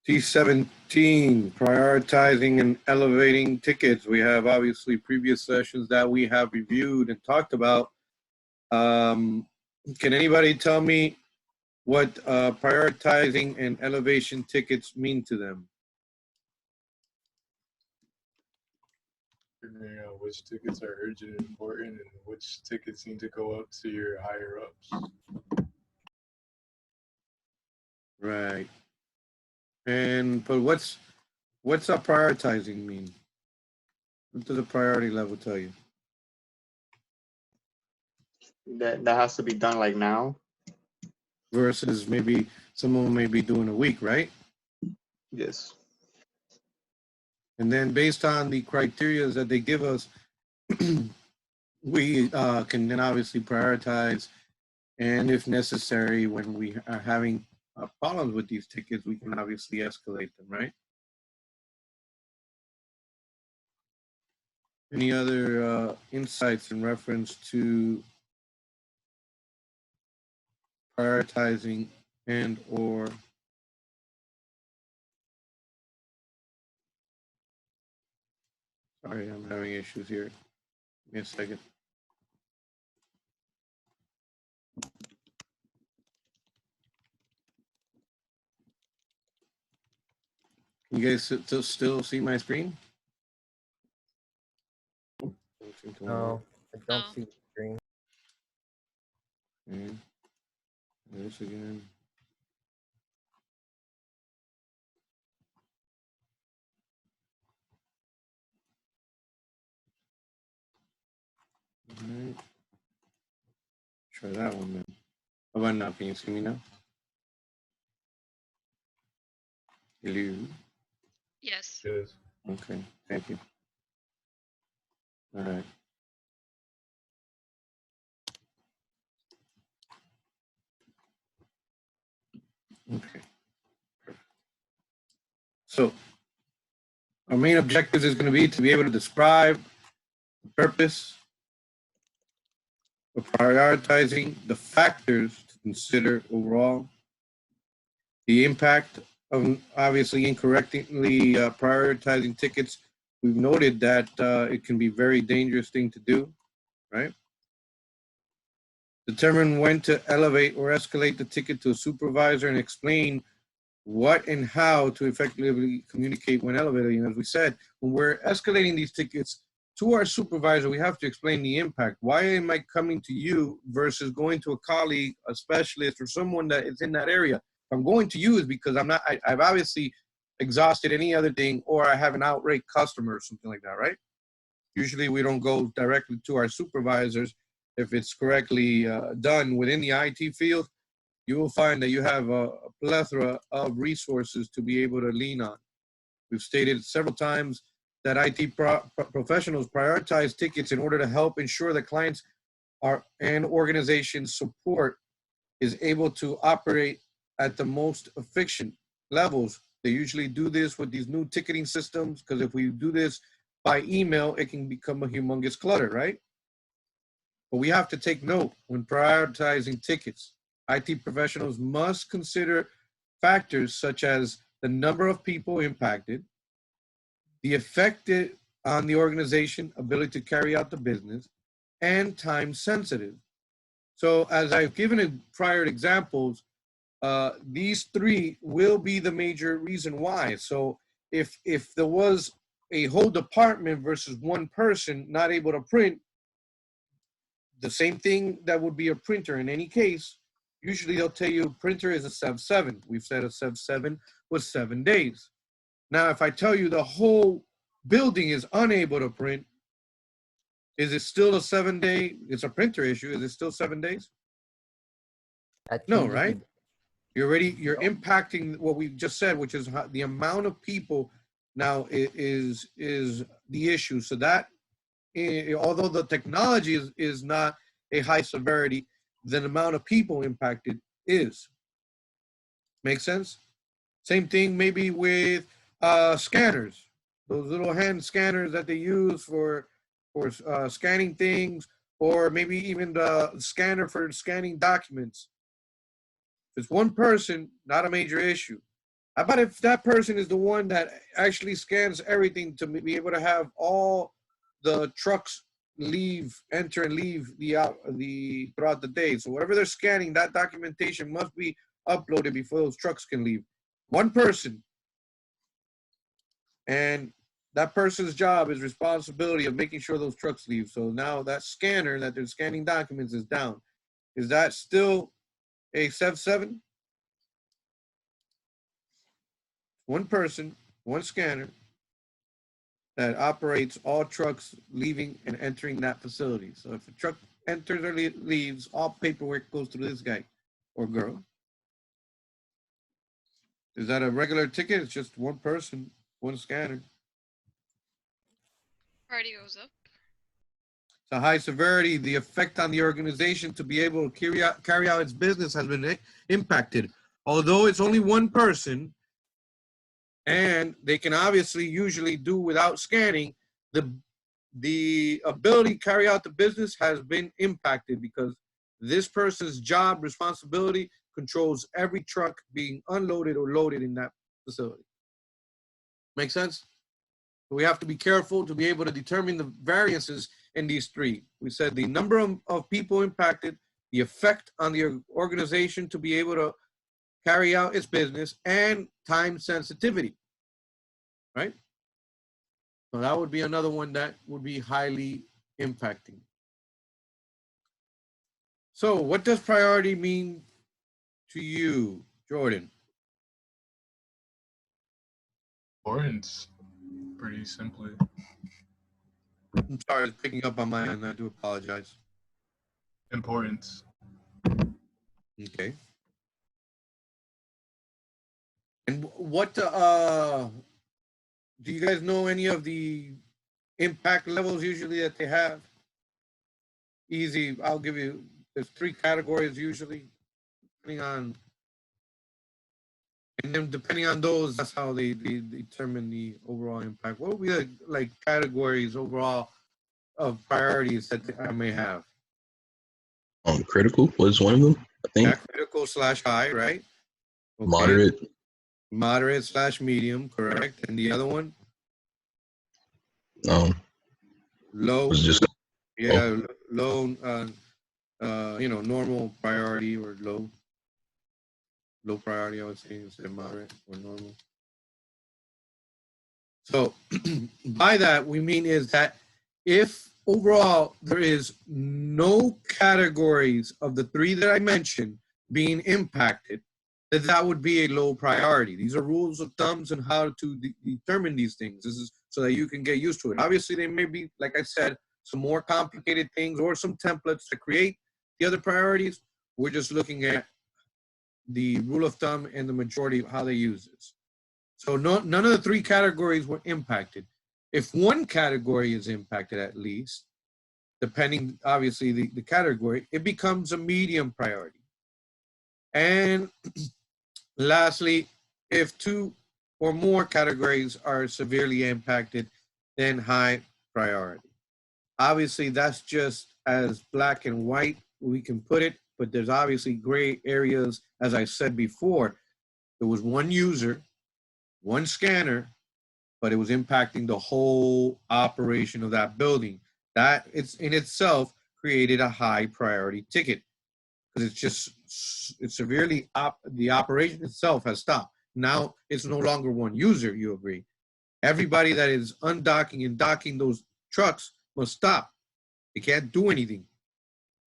T-17, prioritizing and elevating tickets. We have obviously previous sessions that we have reviewed and talked about. Can anybody tell me what prioritizing and elevation tickets mean to them? Figuring out which tickets are urgent and important and which tickets need to go up to your higher ups. Right. But what's a prioritizing mean? What does a priority level tell you? That has to be done like now. Versus maybe someone may be doing a week, right? Yes. And then based on the criteria that they give us, we can then obviously prioritize, and if necessary, when we are having problems with these tickets, we can obviously escalate them, right? Any other insights in reference to prioritizing and or sorry, I'm having issues here. Give me a second. Can you guys still see my screen? No, I don't see the screen. Okay. This again. All right. Try that one then. How about now? Can you see me now? Hello? Yes. Yes. Okay, thank you. All right. Okay. Perfect. So our main objective is going to be able to describe the purpose of prioritizing, the factors to consider overall, the impact of obviously incorrectly prioritizing tickets. We've noted that it can be a very dangerous thing to do, right? Determine when to elevate or escalate the ticket to a supervisor and explain what and how to effectively communicate when elevating. As we said, when we're escalating these tickets to our supervisor, we have to explain the impact. Why am I coming to you versus going to a colleague, a specialist, or someone that is in that area? If I'm going to you is because I've obviously exhausted any other thing, or I have an outright customer or something like that, right? Usually we don't go directly to our supervisors. If it's correctly done within the IT field, you will find that you have a plethora of resources to be able to lean on. We've stated several times that IT professionals prioritize tickets in order to help ensure that clients and organization support is able to operate at the most efficient levels. They usually do this with these new ticketing systems, because if we do this by email, it can become a humongous clutter, right? But we have to take note when prioritizing tickets. IT professionals must consider factors such as the number of people impacted, the effect on the organization, ability to carry out the business, and time sensitive. So as I've given in prior examples, these three will be the major reason why. So if there was a whole department versus one person not able to print, the same thing that would be a printer in any case, usually they'll tell you printer is a Sev 7. We've said a Sev 7 was 7 days. Now, if I tell you the whole building is unable to print, is it still a 7-day? It's a printer issue. Is it still 7 days? No, right? You're impacting what we just said, which is the amount of people now is the issue. So that, although the technology is not a high severity, the amount of people impacted is. Make sense? Same thing maybe with scanners, those little hand scanners that they use for scanning things, or maybe even the scanner for scanning documents. If it's one person, not a major issue. How about if that person is the one that actually scans everything to be able to have all the trucks enter and leave throughout the day. So whatever they're scanning, that documentation must be uploaded before those trucks can leave. One person. And that person's job is responsibility of making sure those trucks leave. So now that scanner that they're scanning documents is down. Is that still a 7-7? One person, one scanner that operates all trucks leaving and entering that facility. So if a truck enters or leaves, all paperwork goes through this guy or girl. Is that a regular ticket? It's just one person, one scanner. Priority goes up. So high severity, the effect on the organization to be able to carry out its business has been impacted. Although it's only one person, and they can obviously usually do without scanning, the ability to carry out the business has been impacted because this person's job responsibility controls every truck being unloaded or loaded in that facility. Make sense? We have to be careful to be able to determine the variances in these three. We said the number of people impacted, the effect on the organization to be able to carry out its business, and time sensitivity, right? So that would be another one that would be highly impacting. So what does priority mean to you, Jordan? Importance, pretty simply. I'm sorry, it's picking up on my end. I do apologize. Importance. Okay. And what, do you guys know any of the impact levels usually that they have? Easy, I'll give you, there's 3 categories usually, depending on, and then depending on those, that's how they determine the overall impact. What would be the like categories overall of priorities that I may have? Critical was one of them, I think. Yeah, critical / high, right? Okay. Moderate. Moderate / medium, correct. And the other one? Low. Was just Yeah, low, normal priority or low priority, I would say, instead of moderate or normal. So by that, we mean is that if overall there is no categories of the 3 that I mentioned being impacted, that would be a low priority. These are rules of thumbs and how to determine these things. This is so that you can get used to it. Obviously, there may be, like I said, some more complicated things or some templates to create the other priorities. We're just looking at the rule of thumb and the majority of how they use this. So none of the 3 categories were impacted. If one category is impacted at least, depending obviously the category, it becomes a medium priority. And lastly, if 2 or more categories are severely impacted, then high priority. Obviously, that's just as black and white we can put it, but there's obviously gray areas. As I said before, there was one user, one scanner, but it was impacting the whole operation of that building. That it's in itself created a high priority ticket because it's severely the operation itself has stopped. Now it's no longer one user, you agree. Everybody that is undocking and docking those trucks must stop. They can't do anything.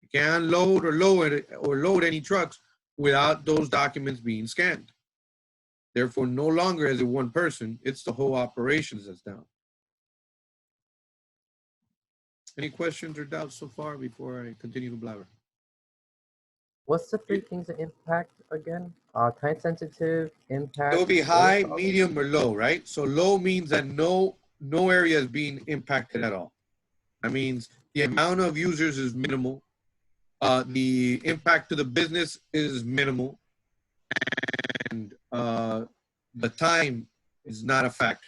You can't unload or load any trucks without those documents being scanned. Therefore, no longer is it one person, it's the whole operations that's down. Any questions or doubts so far before I continue to blabber? What's the 3 things that impact again? Time sensitive, impact. It will be high, medium, or low, right? So low means that no area is being impacted at all. That means the amount of users is minimal. The impact to the business is minimal. And the time is not a factor.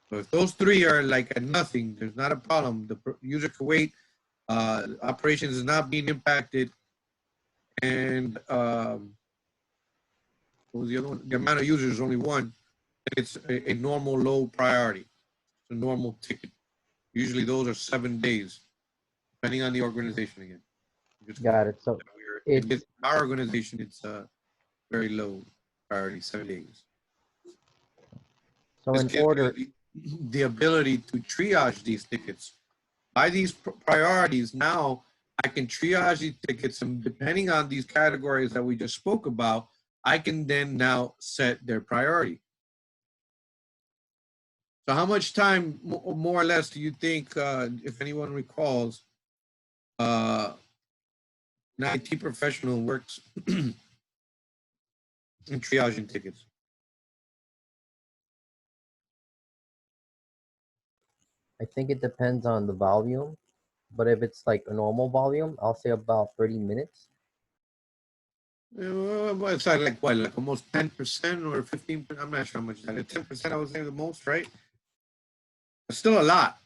So if those 3 are like at nothing, there's not a problem. The user can wait. Operations is not being impacted. And what was the other one? The amount of users is only one, it's a normal low priority, a normal ticket. Usually those are 7 days, depending on the organization again. Just Got it. So in it's our organization, it's very low priority, 7 days. so This in gives order. you the ability to triage these tickets. By these priorities, now I can triage these tickets, and depending on these categories that we just spoke about, I can then now set their priority. So how much time, more or less, do you think, if anyone recalls, an IT professional works in triaging tickets? I think it depends on the volume, but if it's like a normal volume, I'll say about 30 minutes. Well, it's like what, like almost 10% or 15%? I'm not sure how much that is. 10%, I would say the most, right? It's still a lot.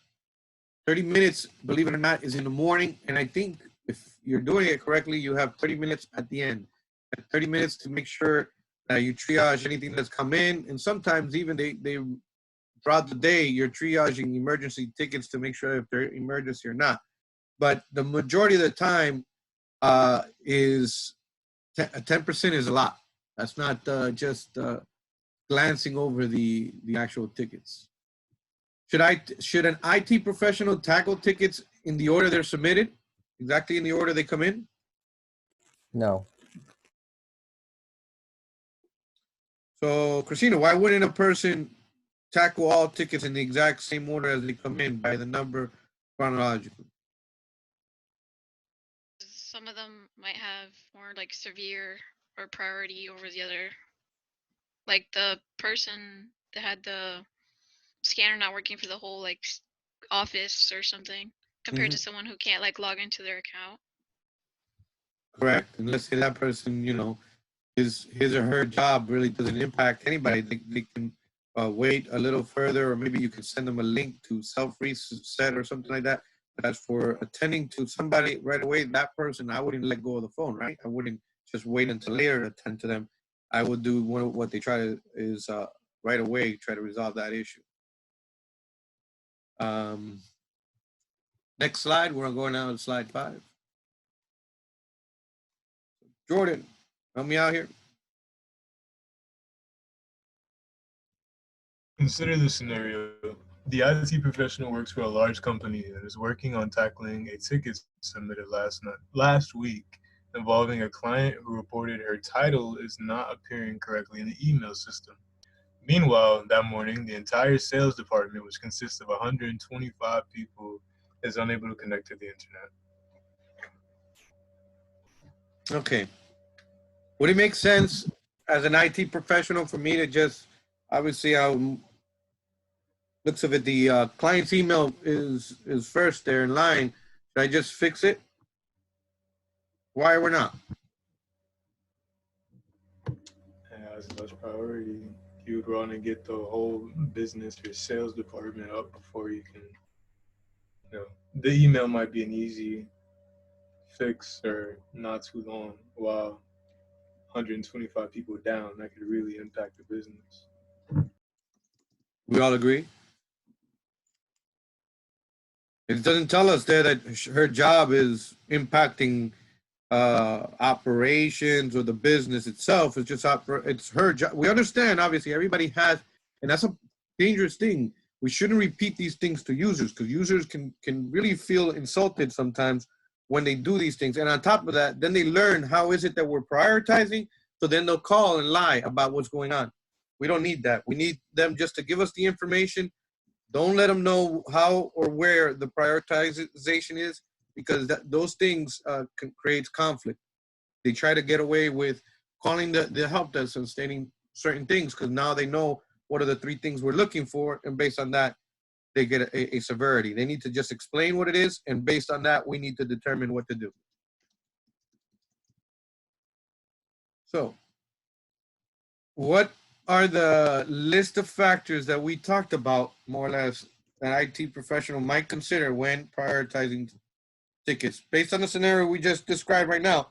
30 minutes, believe it or not, is in the morning. And I think if you're doing it correctly, you have 30 minutes at the end. 30 minutes to make sure that you triage anything that's come in. And sometimes even they throughout the day, you're triaging emergency tickets to make sure if they're emergency or not. But the majority of the time is 10% is a lot. That's not just glancing over the actual tickets. Should an IT professional tackle tickets in the order they're submitted, exactly in the order they come in? No. So, Christina, why wouldn't a person tackle all tickets in the exact same order as they come in by the number chronologically? Some of them might have more like severe or priority over the other. Like the person that had the scanner not working for the whole like office or something, compared to someone who can't like log into their account. Correct. And let's say that person, you know, his or her job really doesn't impact anybody. They can wait a little further, or maybe you can send them a link to self-reset or something like that. But as for attending to somebody right away, that person, I wouldn't let go of the phone, right? I wouldn't just wait until later to attend to them. I would do what they try to is right away try to resolve that issue. Next slide, we're going now to slide 5. Jordan, help me out here. Consider this scenario. The IT professional works for a large company and is working on tackling a ticket submitted last week involving a client who reported her title is not appearing correctly in the email system. Meanwhile, that morning, the entire sales department, which consists of 125 people, is unable to connect to the internet. Okay. Would it make sense as an IT professional for me to just, obviously, looks of it, the client's email is first there in line. Should I just fix it? Why or not? And as much priority, you would want to get the whole business, your sales department up before you can, you know, the email might be an easy fix or not too long, while 125 people down, that could really impact the business. We all agree? It doesn't tell us there that her job is impacting operations or the business itself. It's just it's her job. We understand, obviously, everybody has, and that's a dangerous thing. We shouldn't repeat these things to users because users can really feel insulted sometimes when they do these things. And on top of that, then they learn how is it that we're prioritizing. So then they'll call and lie about what's going on. We don't need that. We need them just to give us the information. Don't let them know how or where the prioritization is, because those things create conflict. They try to get away with calling the help desk and stating certain things because now they know what are the 3 things we're looking for, and based on that, they get a severity. They need to just explain what it is, and based on that, we need to determine what to do. So, what are the list of factors that we talked about, more or less, that IT professional might consider when prioritizing tickets based on the scenario we just described right now,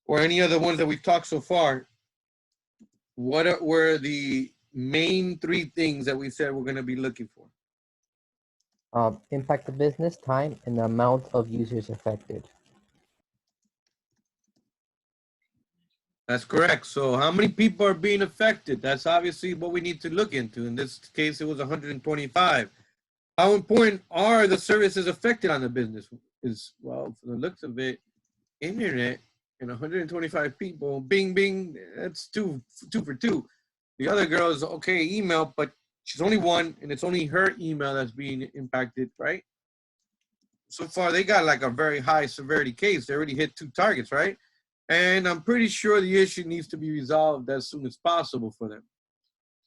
or any other ones that we've talked so far? were the main 3 things that we said we're going to be looking for? Impact the business, time, and the amount of users affected. That's correct. So how many people are being affected? That's obviously what we need to look into. In this case, it was 125. How important are the services affected on the business? Is, well, from the looks of it, internet and 125 people, bing, bing, that's two for two. The other girl is, okay, email, but she's only one, and it's only her email that's being impacted, right? So far, they got like a very high severity case. They already hit 2 targets, right? And I'm pretty sure the issue needs to be resolved as soon as possible for them.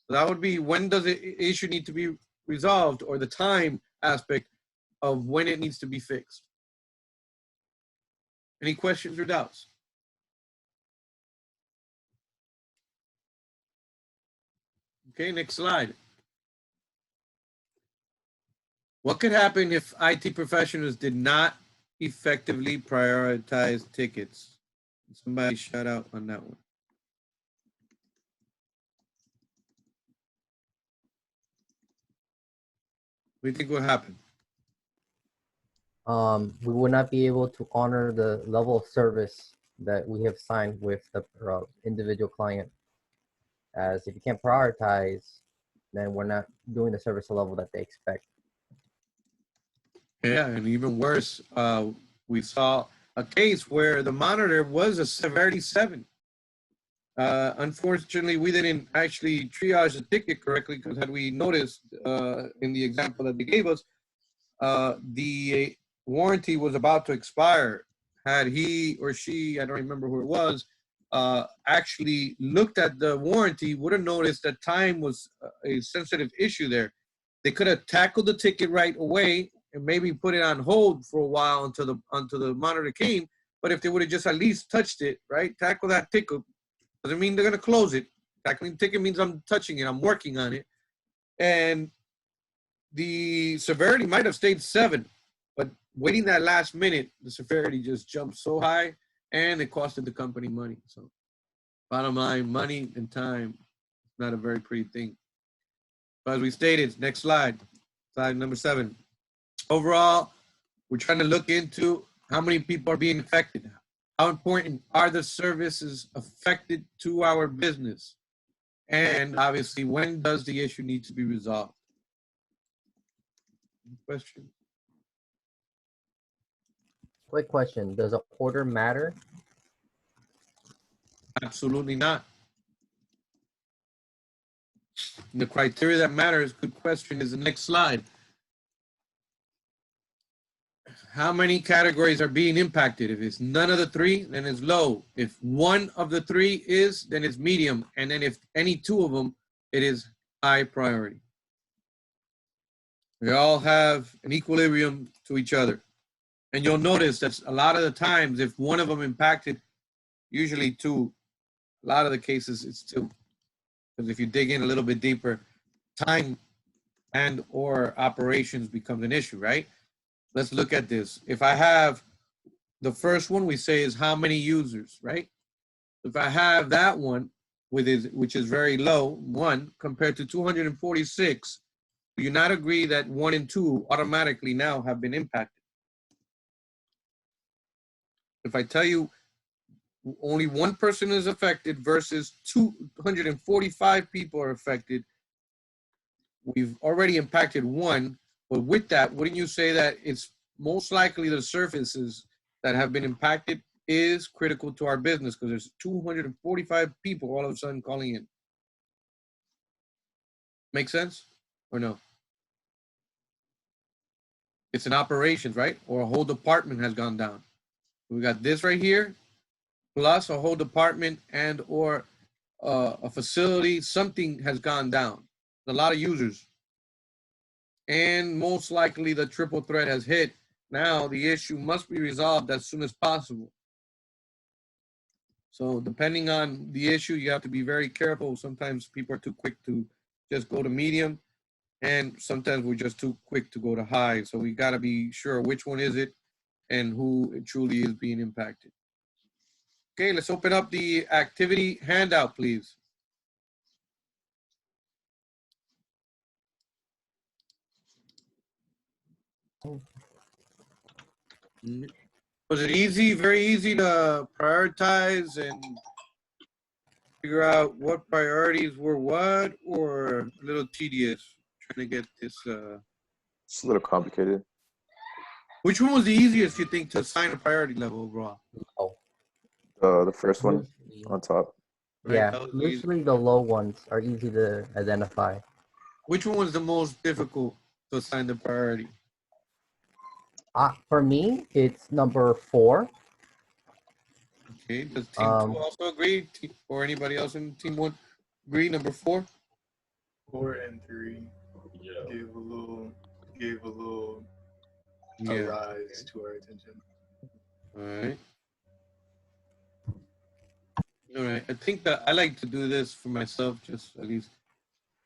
So that would be, when does the issue need to be resolved, or the time aspect of when it needs to be fixed. Any questions or doubts? Okay, next slide. What could happen if IT professionals did not effectively prioritize tickets? Somebody shout out on that one. What do you think will happen? We would not be able to honor the level of service that we have signed with the individual client. As if you can't prioritize, then we're not doing the service level that they expect. Yeah, and even worse, we saw a case where the monitor was a severity 7. Unfortunately, we didn't actually triage the ticket correctly, because had we noticed in the example that they gave us, the warranty was about to expire. Had he or she, I don't remember who it was, actually looked at the warranty, would have noticed that time was a sensitive issue there. They could have tackled the ticket right away and maybe put it on hold for a while until the monitor came. But if they would have just at least touched it, right, tackle that ticket, doesn't mean they're going to close it. Tackling the ticket means I'm touching it, I'm working on it. And the severity might have stayed 7, but waiting that last minute, the severity just jumped so high, and it costed the company money. So bottom line, money and time, not a very pretty thing. But as we stated, next slide number 7. Overall, we're trying to look into how many people are being affected. How important are the services affected to our business? And obviously, when does the issue need to be resolved? Question? Quick question, does a order matter? Absolutely not. The criteria that matters, good question, is the next slide. How many categories are being impacted? If it's none of the 3, then it's low. If one of the 3 is, then it's medium. And then if any 2 of them, it is high priority. We all have an equilibrium to each other. And you'll notice that a lot of the times, if one of them impacted, usually 2, a lot of the cases it's 2. Because if you dig in a little bit deeper, time and or operations becomes an issue, right? Let's look at this. If I have the first one, we say is how many users, right? If I have that one, which is very low, 1, compared to 246, do you not agree that 1 and 2 automatically now have been impacted? If I tell you only 1 person is affected versus 245 people are affected, we've already impacted 1. But with that, wouldn't you say that it's most likely the services that have been impacted is critical to our business, because there's 245 people all of a sudden calling in? Make sense or no? It's an operations, right? Or a whole department has gone down. We got this right here, plus a whole department and or a facility, something has gone down. A lot of users. And most likely the triple threat has hit. Now the issue must be resolved as soon as possible. So depending on the issue, you have to be very careful. Sometimes people are too quick to just go to medium, and sometimes we're just too quick to go to high. So we got to be sure which one is it and who it truly is being impacted. Okay, let's open up the activity handout, please. Was it easy, very easy to prioritize and figure out what priorities were what, or a little tedious trying to get this? It's a little complicated. Which one was the easiest, you think, to assign a priority level overall? The first one on top. Right, Yeah, that was the easy- usually the low ones are easy to identify. Which one was the most difficult to assign the priority? For me, it's number 4. Okay, does team 2 Um, also agree? Or anybody else in team 1 agree? Number 4? 4 and 3 gave a little Yeah. rise to our attention. All right. All right. I think that I like to do this for myself, just at least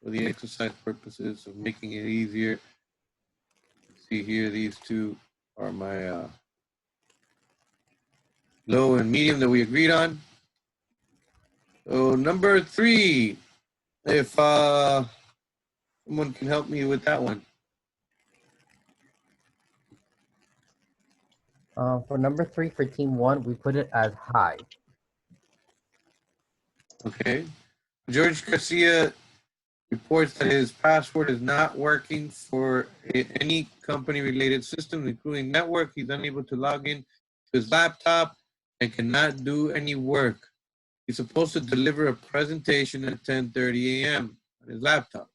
for the exercise purposes of making it easier. See here, these two are my low and medium that we agreed on. So number 3, if someone can help me with that one. For number 3 for team 1, we put it as high. Okay. George Garcia reports that his password is not working for any company-related system, including network. He's unable to log in to his laptop and cannot do any work. He's supposed to deliver a presentation at 10:30 a.m. on his laptop,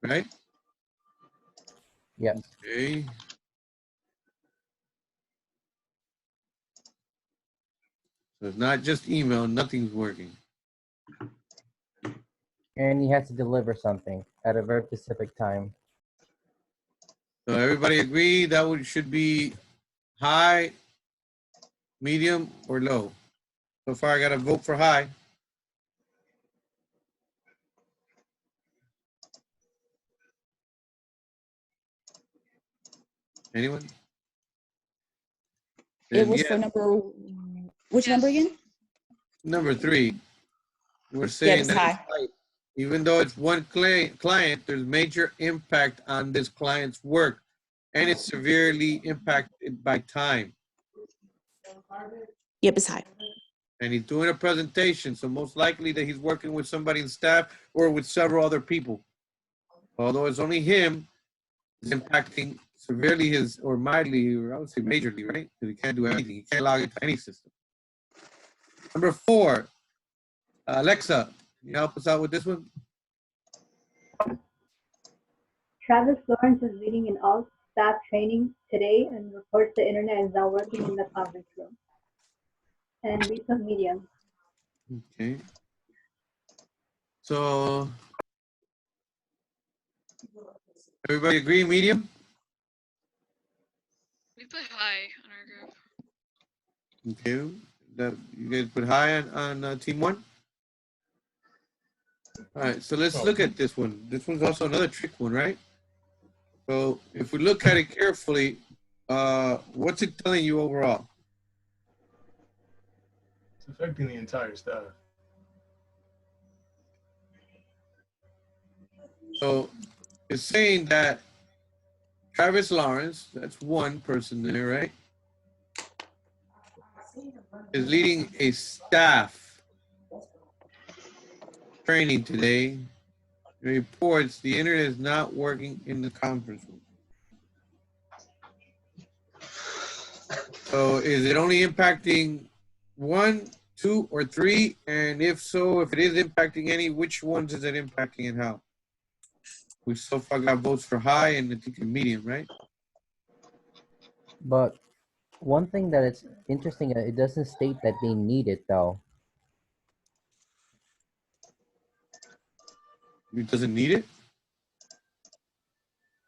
right? Yes. Okay. So it's not just email, nothing's working. And he has to deliver something at a very specific time. So everybody agree that should be high, medium, or low? So far, I got to vote for high. Anyone? It was Yes. for which number again? Number 3. We're Yeah, saying it's that high. even though it's one client, there's major impact on this client's work, and it's severely impacted by time. Yep, it's high. And he's doing a presentation, so most likely that he's working with somebody in staff or with several other people. Although it's only him, it's impacting severely or mildly, or I would say majorly, right? Because he can't do anything. He can't log into any system. Number 4, Alexa, can you help us out with this one? Travis Lawrence is leading an all-staff training today and reports the internet is not working in the conference room. And we put medium. Okay. So, everybody agree, medium? We put high on our group. Okay. That you guys put high on team 1? All right, so let's look at this one. This one's also another trick one, right? So if we look at it carefully, what's it telling you overall? It's affecting the entire staff. So it's saying that Travis Lawrence, that's one person there, right? Is leading a staff training today. It reports the internet is not working in the conference room. So is it only impacting 1, 2, or 3? And if so, if it is impacting any, which ones is it impacting and how? We so far got votes for high and I think a medium, right? But one thing that it's interesting, it doesn't state that they need it though. It doesn't need it?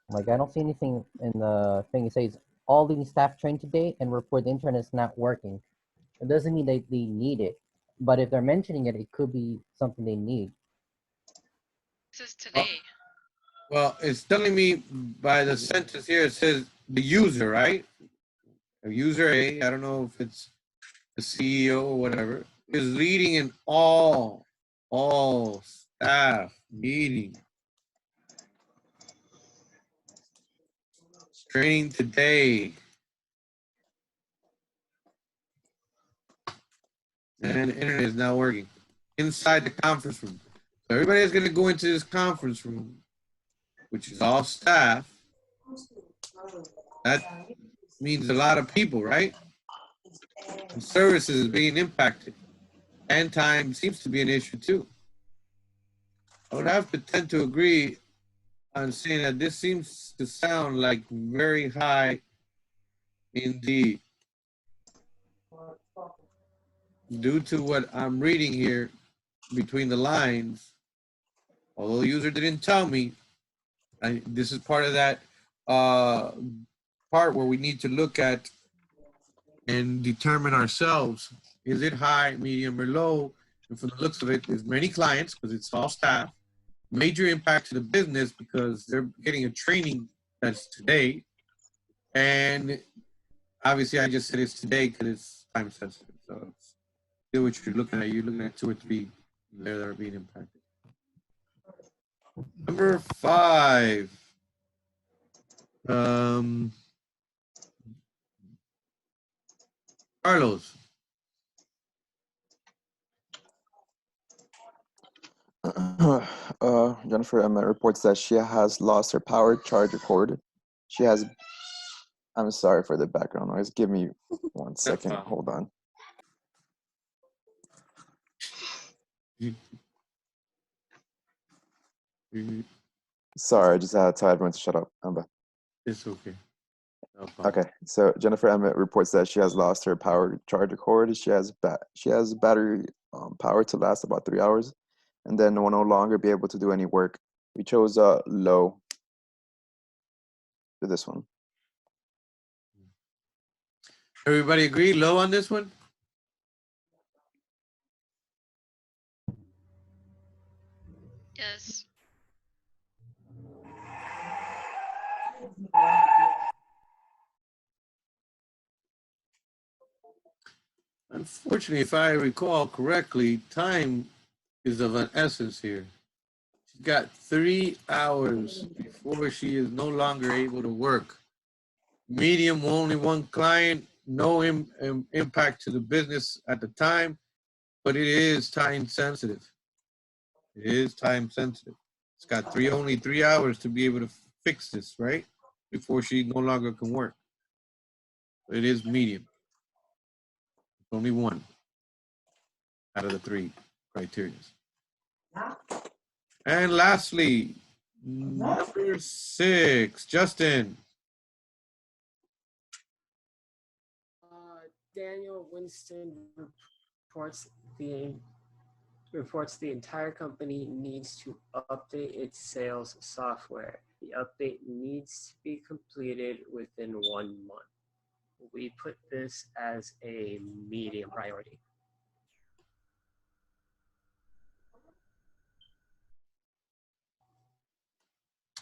Like I don't see anything in the thing. It says all leading staff trained today and report the internet is not working. It doesn't mean they need it. But if they're mentioning it, it could be something they need. It says today. Well, it's telling me by the sentence here, it says the user, right? A user A, I don't know if it's the CEO or whatever, is leading an all staff meeting Training today. And the internet is not working. Inside the conference room. So everybody is going to go into this conference room, which is all staff. That means a lot of people, right? And services is being impacted. And time seems to be an issue too. I would have to tend to agree on saying that this seems to sound like very high indeed. Due to what I'm reading here between the lines, although the user didn't tell me, this is part of that part where we need to look at and determine ourselves. Is it high, medium, or low? And from the looks of it, there's many clients because it's all staff. Major impact to the business because they're getting a training that's today. And obviously I just said it's today because it's time sensitive. So it's still what you're looking at. You're looking at 2 or 3 there that are being impacted. Number 5. Carlos. Jennifer Emmett reports that she has lost her power charger cord. She has. I'm sorry for the background noise. Give me 1 second. Hold on. Sorry, I just had to tell everyone to shut up. I'm back. It's okay. No problem. Okay, so Jennifer Emmett reports that she has lost her power charger cord. She has battery power to last about 3 hours, and then will no longer be able to do any work. We chose low for this one. Everybody agree low on this one? Yes. Unfortunately, if I recall correctly, time is of an essence here. She's got 3 hours before she is no longer able to work. Medium, only 1 client, no impact to the business at the time, but it is time sensitive. It is time sensitive. It's got only 3 hours to be able to fix this, right? Before she no longer can work. It is medium. It's only 1 out of the 3 criteria. And lastly, number 6, Justin. Daniel Winston reports the entire company needs to update its sales software. The update needs to be completed within 1 month. We put this as a medium priority.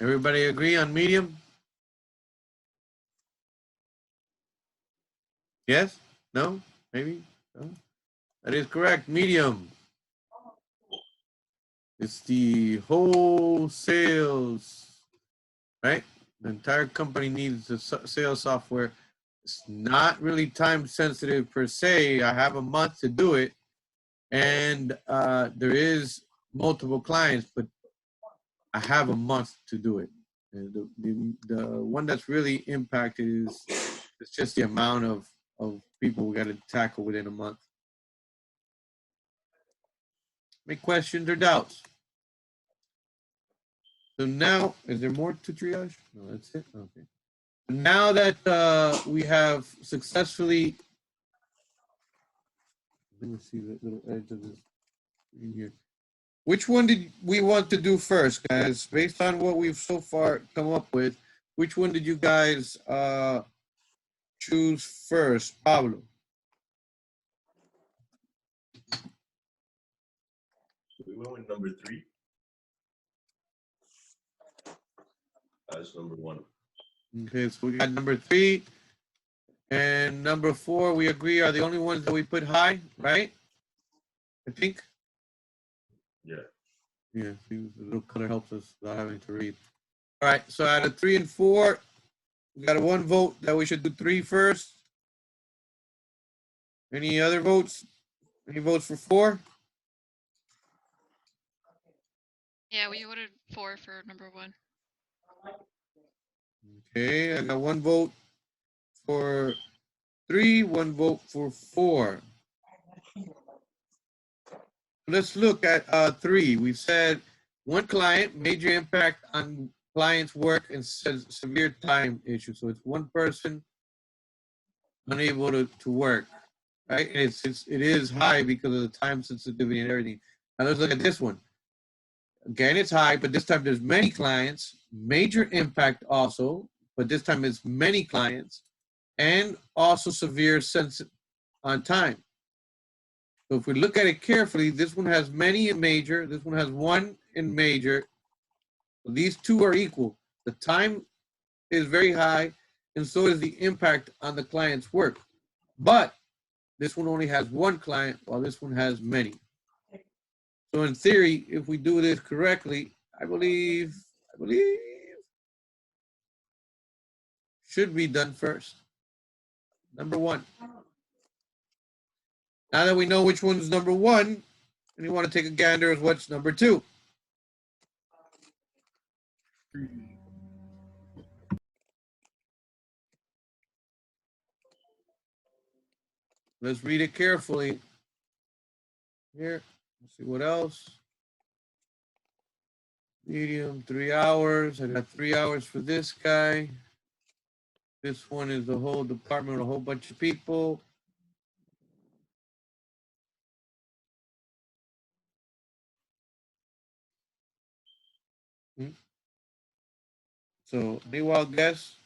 Everybody agree on medium? Yes? No? Maybe? No? That is correct, medium. It's the whole sales, right? The entire company needs the sales software. It's not really time sensitive per se. I have a month to do it. And there is multiple clients, but I have a month to do it. And the one that's really impacted is it's just the amount of people we got to tackle within a month. Any questions or doubts? So now, is there more to triage? No, that's it. Okay. Now that we have successfully, let me see the little edge of this in here. Which one did we want to do first, guys? Based on what we've so far come up with, which one did you guys choose first? Pablo. We went with number 3. That's number 1. Okay, so we got number 3 and number 4. We agree are the only ones that we put high, right? I think. Yeah. Yeah, see, the little color helps us without having to read. All right, so out of 3 and 4, We got a one vote that we should do 3 first. Any other votes? Any votes for 4? Yeah, we voted 4 for number 1. Okay, I got 1 vote for 3, 1 vote for 4. Let's look at 3. We said 1 client, major impact on client's work and severe time issue. So it's 1 person unable to work, right? And it is high because of the time sensitivity and everything. Now let's look at this one. Again, it's high, but this time there's many clients, major impact also, but this time it's many clients, and also severe sense on time. So if we look at it carefully, this one has many in major, this one has 1 in major. So these 2 are equal. The time is very high, and so is the impact on the client's work. But this one only has 1 client, while this one has many. So in theory, if we do this correctly, I believe should be done first. Number 1. Now that we know which one's number 1, and you want to take a gander at what's number 2. Let's read it carefully. Here, let's see what else. Medium, 3 hours. I got 3 hours for this guy. This one is the whole department, a whole bunch of people. So, any wild guess?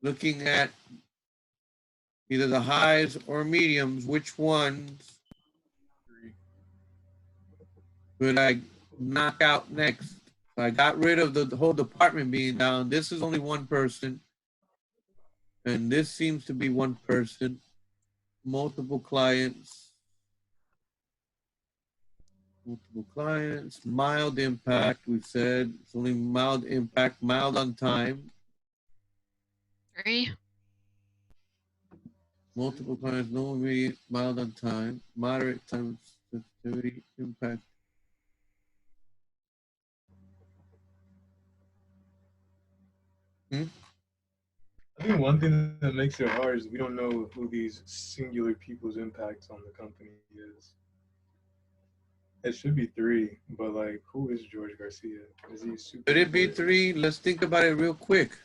Looking at either the highs or mediums, which ones would I knock out next? I got rid of the whole department being down. This is only 1 person. And this seems to be 1 person. Multiple clients. Multiple clients. Mild impact, we've said. It's only mild impact, mild on time. 3. Multiple clients, no immediate, mild on time. Moderate time sensitivity, impact. I think one thing that makes it hard is we don't know who these singular people's impacts on the company is. It should be 3, but like, who is George Garcia? Is he super? Could it be 3? Let's think about it real quick.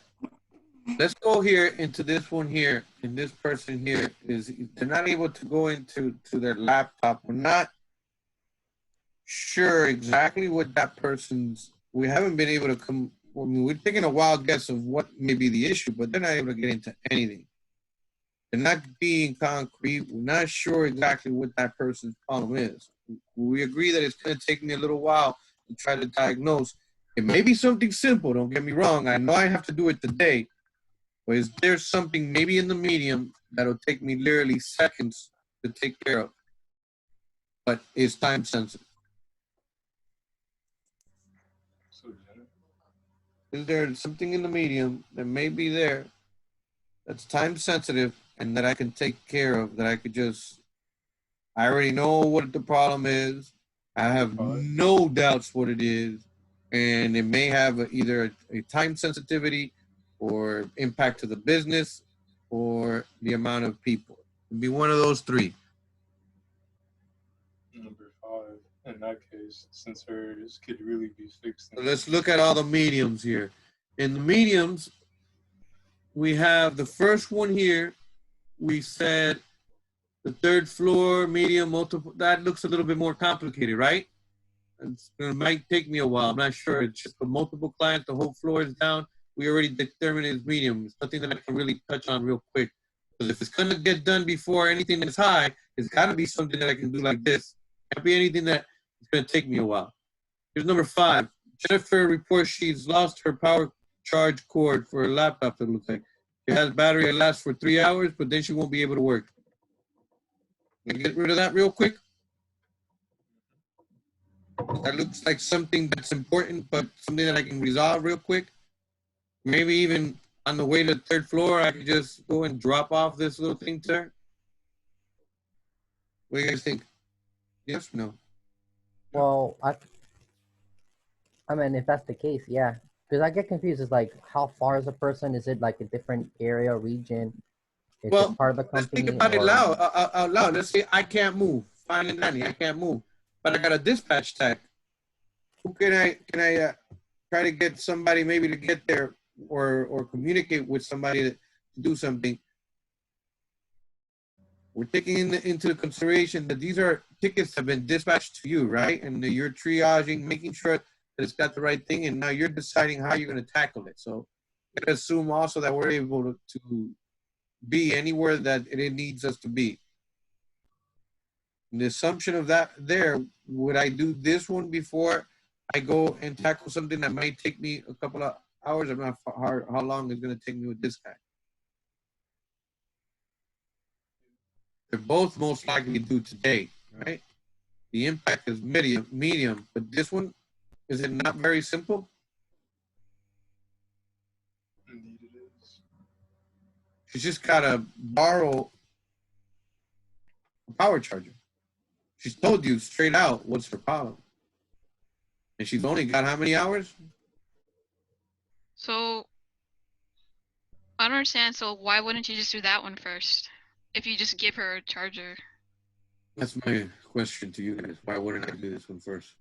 Let's go here into this one here, and this person here is, they're not able to go into their laptop. We're not sure exactly what that person's, we haven't been able to come, I mean, we're taking a wild guess of what may be the issue, but they're not able to get into anything. They're not being concrete. We're not sure exactly what that person's problem is. We agree that it's going to take me a little while to try to diagnose. It may be something simple, don't get me wrong. I know I have to do it today, but is there something maybe in the medium that'll take me literally seconds to take care of, but is time sensitive? Is there something in the medium that may be there that's time sensitive and that I can take care of, that I could just, I already know what the problem is. I have no doubts what it is. And it may have either a time sensitivity or impact to the business or the amount of people. It'd be one of those 3. Number 5, in that case, since hers could really be fixed. So let's look at all the mediums here. In the mediums, we have the first one here. We said the 3rd floor, medium, multiple. That looks a little bit more complicated, right? It might take me a while. I'm not sure. It's just the multiple clients. The whole floor is down. We already determined it's medium. It's nothing that I can really touch on real quick. Because if it's going to get done before anything that's high, it's got to be something that I can do like this. It can't be anything that it's going to take me a while. Here's number 5. Jennifer reports she's lost her power charge cord for her laptop, it looks like. She has battery that lasts for 3 hours, but then she won't be able to work. Can I get rid of that real quick? That looks like something that's important, but something that I can resolve real quick. Maybe even on the way to the third floor, I could just go and drop off this little thing to her? What do you guys think? Yes or no? Well, I mean, if that's the case, yeah. Because I get confused. It's like, how far is a person? Is it like a different area, region? Is Well, it part of the let's think company about it or? out loud. Let's say I can't move. Fine and dandy, I can't move, but I got a dispatch tech. Who can I try to get somebody maybe to get there or communicate with somebody to do something? We're taking into consideration that these are tickets that have been dispatched to you, right? And that you're triaging, making sure that it's got the right thing, and now you're deciding how you're going to tackle it. So you gotta assume also that we're able to be anywhere that it needs us to be. And the assumption of that there, would I do this one before I go and tackle something that might take me a couple of hours? I'm not how long it's going to take me with this guy. They're both most likely due today, right? The impact is medium, but this one, is it not very simple? Indeed it is. She's just got to borrow a power charger. She's told you straight out what's her problem. And she's only got how many hours? So I don't understand. So why wouldn't you just do that one first? If you just give her a charger. That's my question to you guys. Why wouldn't I do this one first?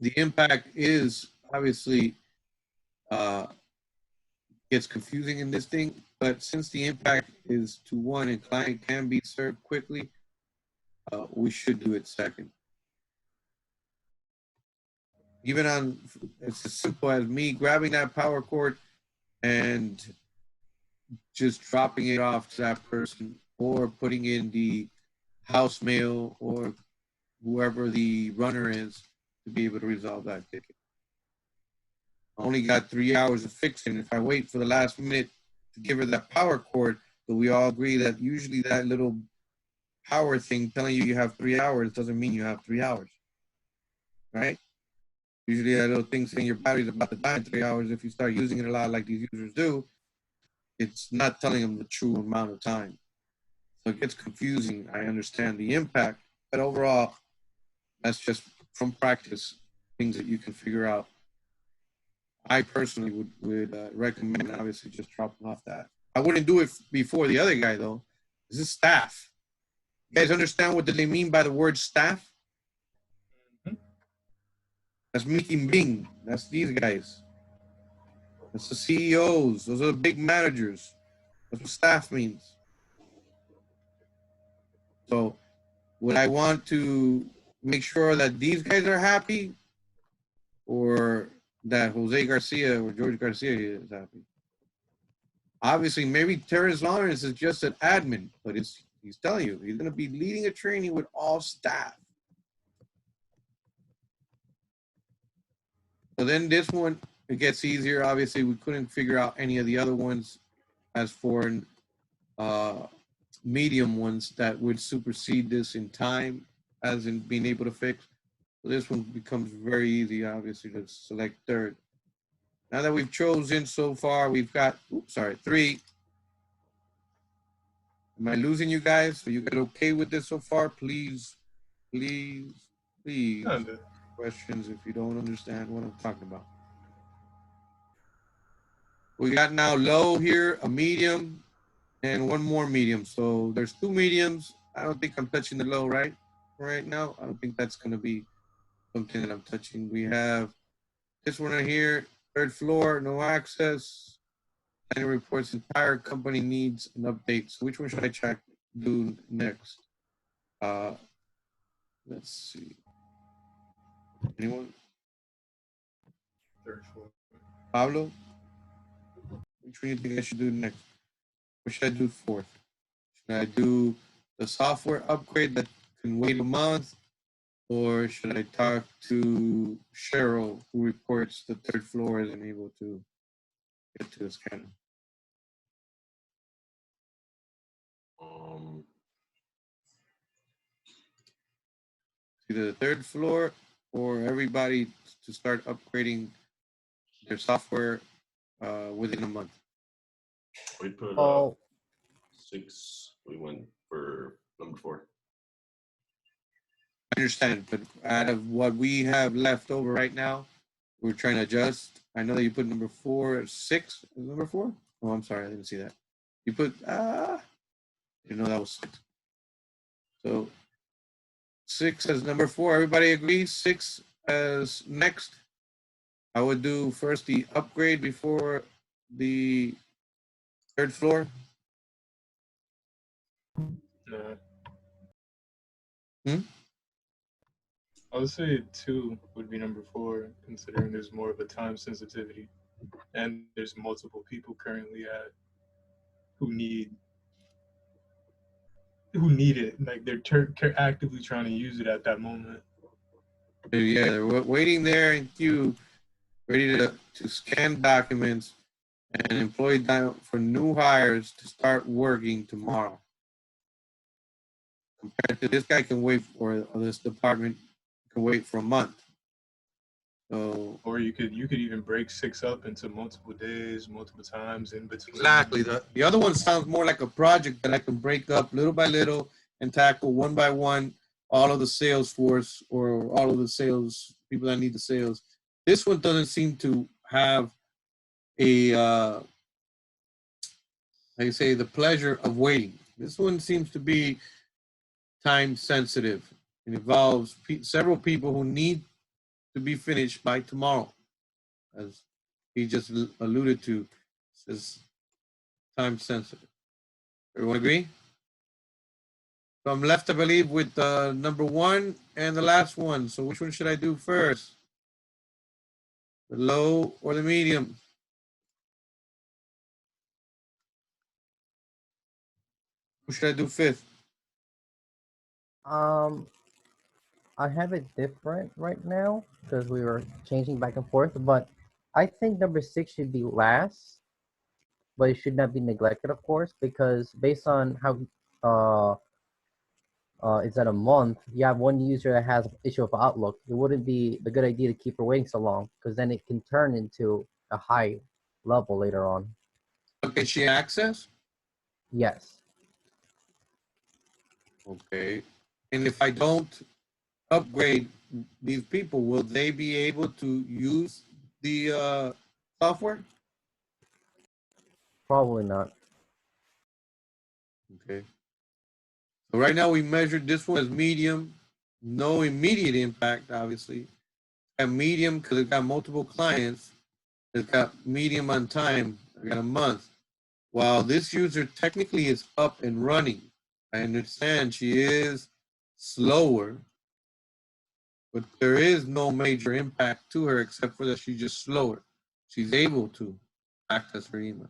The impact is obviously gets confusing in this thing, but since the impact is to one and client can be served quickly, we should do it second. Even on, it's as simple as me grabbing that power cord and just dropping it off to that person, or putting in the house mail or whoever the runner is to be able to resolve that ticket. I only got 3 hours of fixing. If I wait for the last minute to give her that power cord, but we all agree that usually that little power thing telling you have 3 hours doesn't mean you have 3 hours, right? Usually that little thing saying your battery's about to die in 3 hours, if you start using it a lot like these users do, it's not telling them the true amount of time. So it gets confusing. I understand the impact, but overall, that's just from practice, things that you can figure out. I personally would recommend, obviously, just dropping off that. I wouldn't do it before the other guy, though. This is staff. You guys understand what they mean by the word staff? That's Meeting Bing. That's these guys. That's the CEOs. Those are the big managers. That's what staff means. So would I want to make sure that these guys are happy, or that Jose Garcia or George Garcia is happy? Obviously, maybe Terrence Lawrence is just an admin, but he's telling you he's going to be leading a training with all staff. So then this one, it gets easier. Obviously, we couldn't figure out any of the other ones as for medium ones that would supersede this in time, as in being able to fix. So this one becomes very easy, obviously, to select third. Now that we've chosen so far, we've got, three. Am I losing you guys? Are you guys okay with this so far? Please, please, please. Kinda. Questions if you don't understand what I'm talking about. We got now low here, a medium, and one more medium. So there's two mediums. I don't think I'm touching the low right now. I don't think that's going to be something that I'm touching. We have this one right here, third floor, no access. And it reports entire company needs an update. So which one should I do next? Let's see. Anyone? Third floor. Pablo? Which one do you think I should do next? What should I do fourth? Should I do the software upgrade that can wait a month? Or should I talk to Cheryl, who reports the third floor isn't able to get to the scanner? Either the third floor or everybody to start upgrading their software within a month. We put Oh, 6. We went for number 4. I understand, but out of what we have left over right now, we're trying to adjust. I know that you put number 4, 6, number 4. Oh, I'm sorry, I didn't see that. You put you know that was 6. So 6 as number 4. Everybody agrees? 6 as next. I would do first the upgrade before the 3rd floor. No. Hmm? I would say 2 would be number 4, considering there's more of a time sensitivity, and there's multiple people currently who need it. Like they're actively trying to use it at that moment. Yeah, they're waiting there in queue, ready to scan documents and employ down for new hires to start working tomorrow. Compared to this guy can wait for, or this department can wait for a month. So Or you could even break 6 up into multiple days, multiple times in between. exactly. The other one sounds more like a project that I can break up little by little and tackle one by one all of the sales force or all of the sales people that need the sales. This one doesn't seem to have a like I say, the pleasure of waiting. This one seems to be time sensitive. It involves several people who need to be finished by tomorrow, as he just alluded to. Says time sensitive. Everyone agree? So I'm left, I believe, with number 1 and the last one. So which one should I do first? The low or the medium? Who should I do 5th? I have it different right now because we were changing back and forth, but I think number 6 should be last, but it should not be neglected, of course, because based on how it's at a month, you have one user that has issue of Outlook. It wouldn't be a good idea to keep her waiting so long because then it can turn into a high level later on. Okay, she access? Yes. Okay. And if I don't upgrade these people, will they be able to use the software? Probably not. Okay. So right now we measured this one as medium, no immediate impact, obviously. Got medium because it got multiple clients. It's got medium on time. I got a month. While this user technically is up and running, I understand she is slower, but there is no major impact to her except for that she's just slower. She's able to access her email.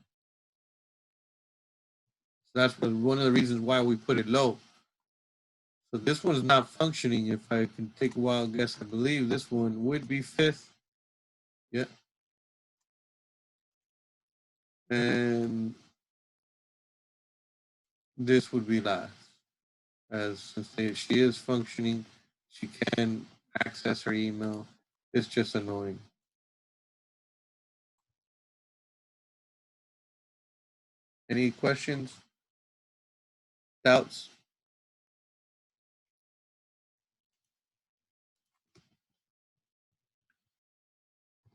So that's one of the reasons why we put it low. So this one's not functioning. If I can take a wild guess, I believe this one would be 5th. Yeah. And this would be last. As since she is functioning, she can access her email. It's just annoying. Any questions? Doubts?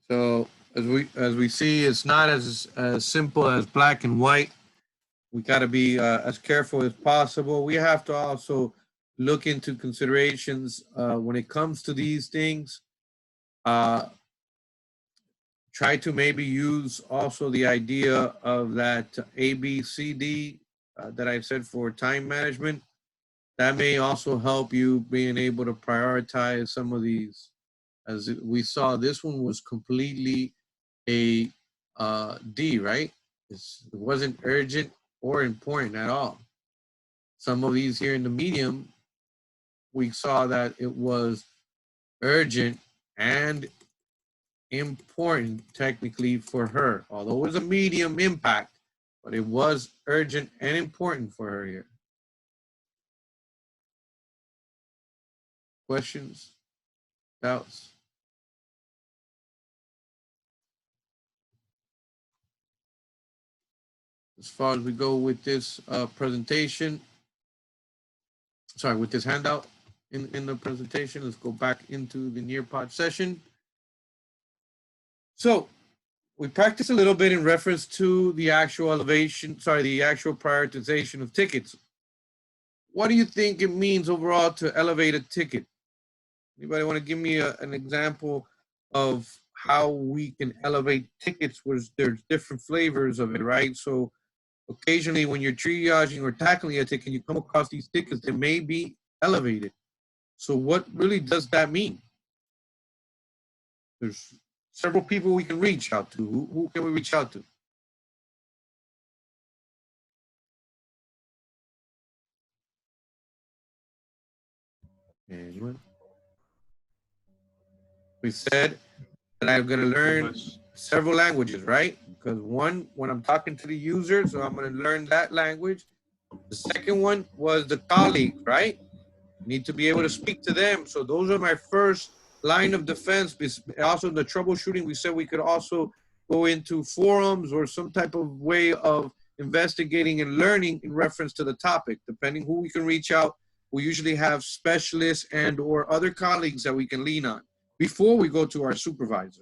So as we see, it's not as simple as black and white. We got to be as careful as possible. We have to also look into considerations when it comes to these things. Try to maybe use also the idea of that ABCD that I said for time management. That may also help you being able to prioritize some of these. As we saw, this one was completely a D, right? It wasn't urgent or important at all. Some of these here in the medium, we saw that it was urgent and important technically for her, although it was a medium impact, but it was urgent and important for her here. Questions? Doubts? as far as we go with this presentation, sorry, with this handout in the presentation. Let's go back into the Nearpod session. So we practiced a little bit in reference to the actual the actual prioritization of tickets. What do you think it means overall to elevate a ticket? Anybody want to give me an example of how we can elevate tickets where there's different flavors of it, right? So occasionally when you're triaging or tackling a ticket, you come across these tickets that may be elevated. So what really does that mean? There's several people we can reach out to. Who can we reach out to? Anyone? We said that I'm going to learn several languages, right? Because one, when I'm talking to the user, so I'm going to learn that language. The second one was the colleague, right? Need to be able to speak to them. So those are my first line of defense. Also the troubleshooting, we said we could also go into forums or some type of way of investigating and learning in reference to the topic, depending who we can reach out. We usually have specialists and or other colleagues that we can lean on before we go to our supervisor.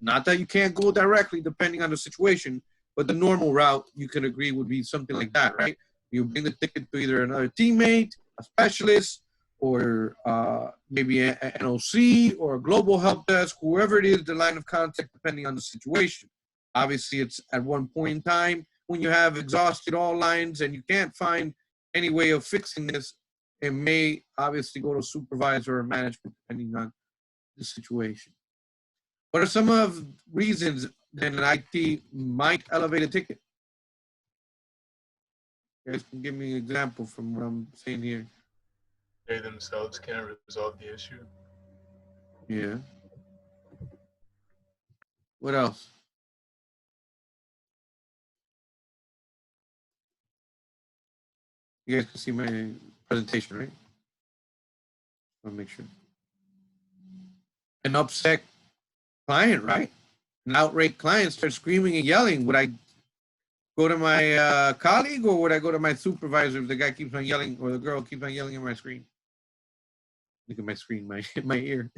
Not that you can't go directly depending on the situation, but the normal route you can agree would be something like that, right? You bring the ticket to either another teammate, a specialist, or maybe an NOC or a global help desk, whoever it is, the line of contact, depending on the situation. Obviously, it's at one point in time when you have exhausted all lines and you can't find any way of fixing this, it may obviously go to supervisor or management, depending on the situation. What are some of the reasons that an IT might elevate a ticket? You guys can give me an example from what I'm saying here. They themselves can't resolve the issue. Yeah. What else? You guys can see my presentation, right? I want to make sure. An upset client, right? An outraged client starts screaming and yelling. Would I go to my colleague or would I go to my supervisor if the guy keeps on yelling or the girl keeps on yelling at my screen? Look at my screen, my ear.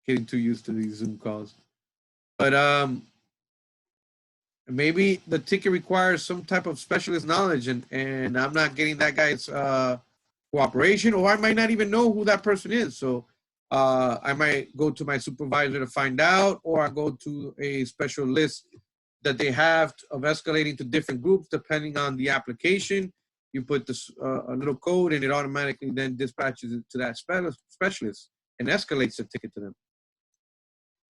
Getting too used to these Zoom calls. But maybe the ticket requires some type of specialist knowledge and I'm not getting that guy's cooperation, or I might not even know who that person is. So I might go to my supervisor to find out, or I go to a special list that they have of escalating to different groups depending on the application. You put this a little code and it automatically then dispatches it to that specialist and escalates the ticket to them.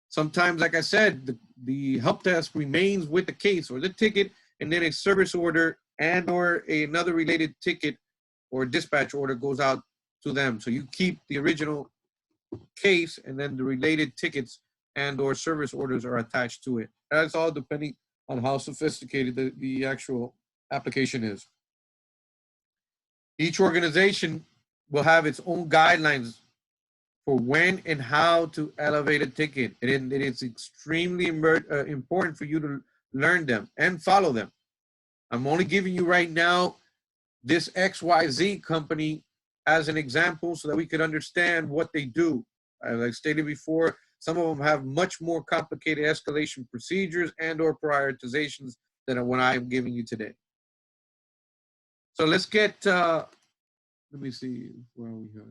Sometimes, like I said, the help desk remains with the case or the ticket, and then a service order and or another related ticket or dispatch order goes out to them. So you keep the original case and then the related tickets and or service orders are attached to it. That's all depending on how sophisticated the actual application is. Each organization will have its own guidelines for when and how to elevate a ticket. It is extremely important for you to learn them and follow them. I'm only giving you right now this XYZ company as an example so that we could understand what they do. As I stated before, some of them have much more complicated escalation procedures and or prioritizations than what I'm giving you today. So let's get, let me see, where are we here?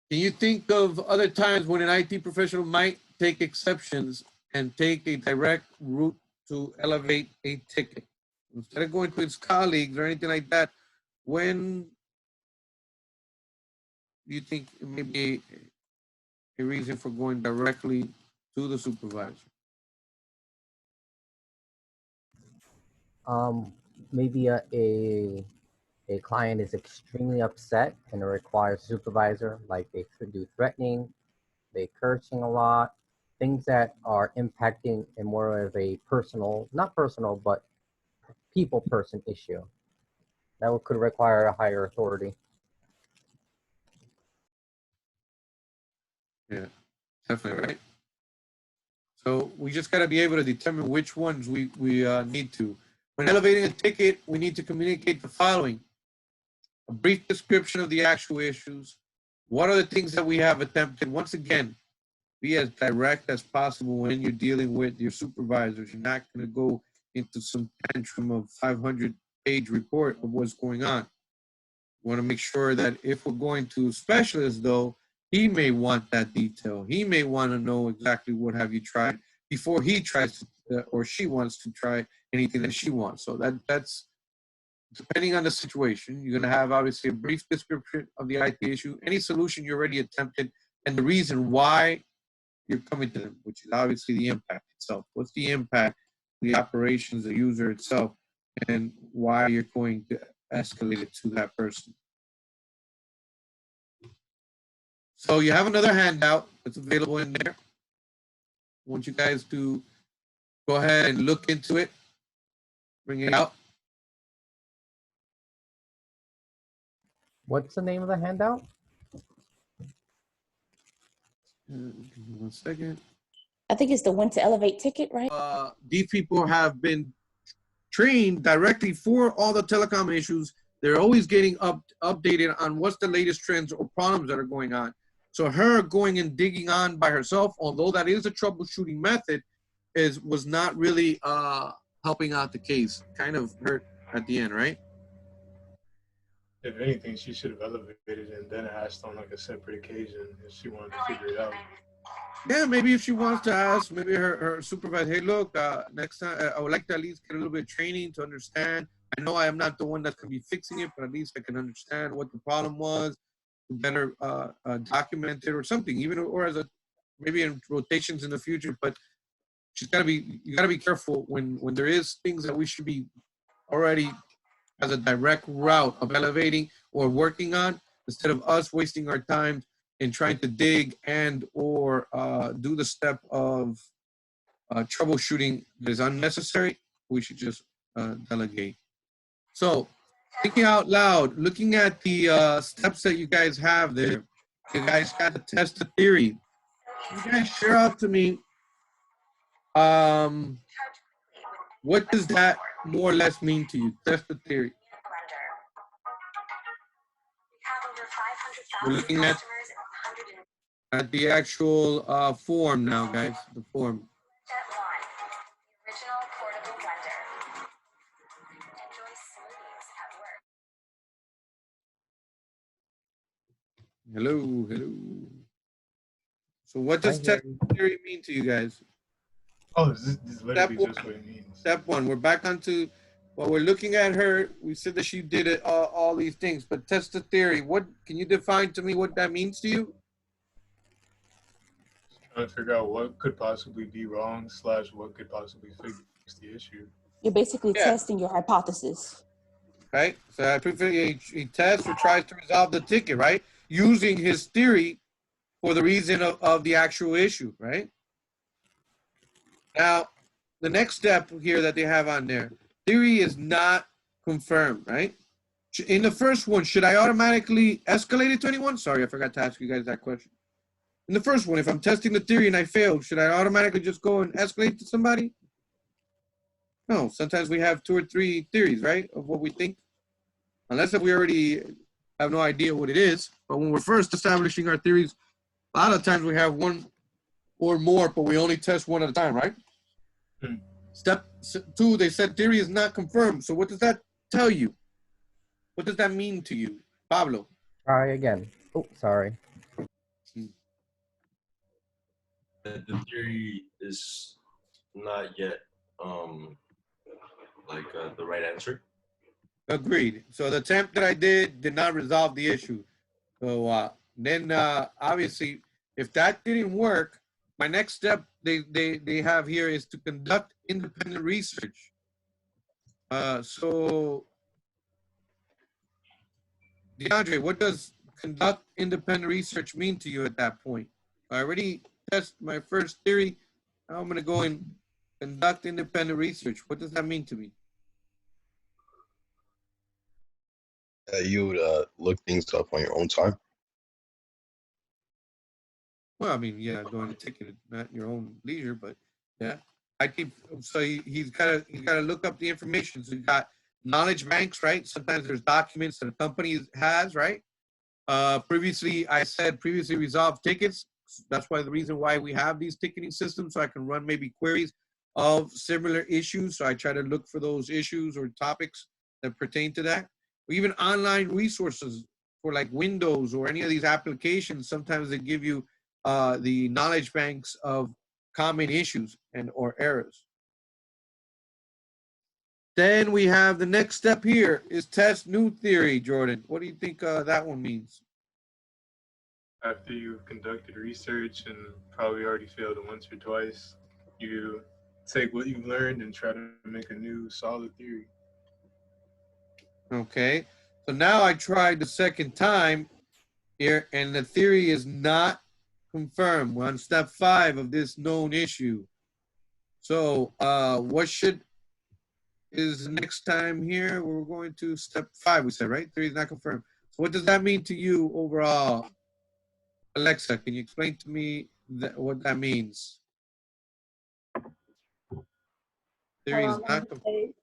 Can you think of other times when an IT professional might take exceptions and take a direct route to elevate a ticket? Instead of going to its colleagues or anything like that, when do you think it may be a reason for going directly to the supervisor? Maybe a client is extremely upset and it requires a supervisor, like they do threatening, they cursing a lot, things that are impacting in more of a personal, not personal, but people person issue. That could require a higher authority. Yeah, definitely right. So we just got to be able to determine which ones we need to. When elevating a ticket, we need to communicate the following: a brief description of the actual issues. What are the things that we have attempted? Once again, be as direct as possible when you're dealing with your supervisors. You're not going to go into some tantrum of 500-page report of what's going on. You want to make sure that if we're going to a specialist, though, he may want that detail. He may want to know exactly what have you tried before he tries to, or she wants to try anything that she wants. So that's depending on the situation. You're going to have obviously a brief description of the IT issue, any solution you already attempted, and the reason why you're coming to them, which is obviously the impact itself. What's the impact, the operations, the user itself, and why you're going to escalate it to that person. So you have another handout that's available in there. I want you guys to go ahead and look into it, bring it out. What's the name of the handout? Give me 1 second. I think it's the when to elevate ticket, right? These people have been trained directly for all the telecom issues. They're always getting updated on what's the latest trends or problems that are going on. So her going and digging on by herself, although that is a troubleshooting method, was not really helping out the case. Kind of hurt at the end, right? If anything, she should have elevated and then asked on like a separate occasion if she wanted to figure it out. Yeah, maybe if she wants to ask, maybe her supervisor, hey, look, next time I would like to at least get a little bit of training to understand. I know I am not the one that's going to be fixing it, but at least I can understand what the problem was, better document it or something, even or as a maybe in rotations in the future. But you got to be careful when there is things that we should be already as a direct route of elevating or working on, instead of us wasting our time in trying to dig and or do the step of troubleshooting that is unnecessary. We should just delegate. So thinking out loud, looking at the steps that you guys have there, you guys got to test the theory. You guys share out to me, what does that more or less mean to you? Test the theory. We're looking at the actual form now, guys, the form. Hello, hello. So what does test theory mean to you guys? Oh, this is literally just what it means. Step one, we're back onto what we're looking at her. We said that she did it, all these things, but test the theory. What can you define to me what that means to you? Trying to figure out what could possibly be wrong / what could possibly fix the issue. You're basically testing your hypothesis. Right? So I prefer he tests or tries to resolve the ticket, right? Using his theory for the reason of the actual issue, right? Now, the next step here that they have on there, theory is not confirmed, right? In the first one, should I automatically escalate it to anyone? Sorry, I forgot to ask you guys that question. In the first one, if I'm testing the theory and I failed, should I automatically just go and escalate to somebody? No, sometimes we have 2 or 3 theories, right, of what we think. Unless if we already have no idea what it is. But when we're first establishing our theories, a lot of times we have 1 or more, but we only test 1 at a time, right? Step 2, they said theory is not confirmed. So what does that tell you? What does that mean to you? Pablo? Try again. Oh, sorry. The theory is not yet the right answer. Agreed. So the attempt that I did not resolve the issue. So then obviously, if that didn't work, my next step they have here is to conduct independent research. So DeAndre, what does conduct independent research mean to you at that point? I already tested my first theory. Now I'm going to go and conduct independent research. What does that mean to me? You would look things up on your own time. Well, I mean, yeah, going to ticket it, not your own leisure, but Yeah. I keep so he's gotta look up the information. So you got knowledge banks, right? Sometimes there's documents that a company has, right? Previously I said previously resolved tickets. That's why the reason why we have these ticketing systems, so I can run maybe queries of similar issues. So I try to look for those issues or topics that pertain to that. Or even online resources for like Windows or any of these applications. Sometimes they give you the knowledge banks of common issues and or errors. Then we have the next step here is test new theory, Jordan. What do you think that one means? After you've conducted research and probably already failed it once or twice, you take what you've learned and try to make a new solid theory. Okay, so now I tried the second time here, and the theory is not confirmed. We're on step 5 of this known issue. So what is the next time here? We're going to step 5, we said, right? Theory is not confirmed. So what does that mean to you overall? Alexa, can you explain to me what that means? Theory is not confirmed.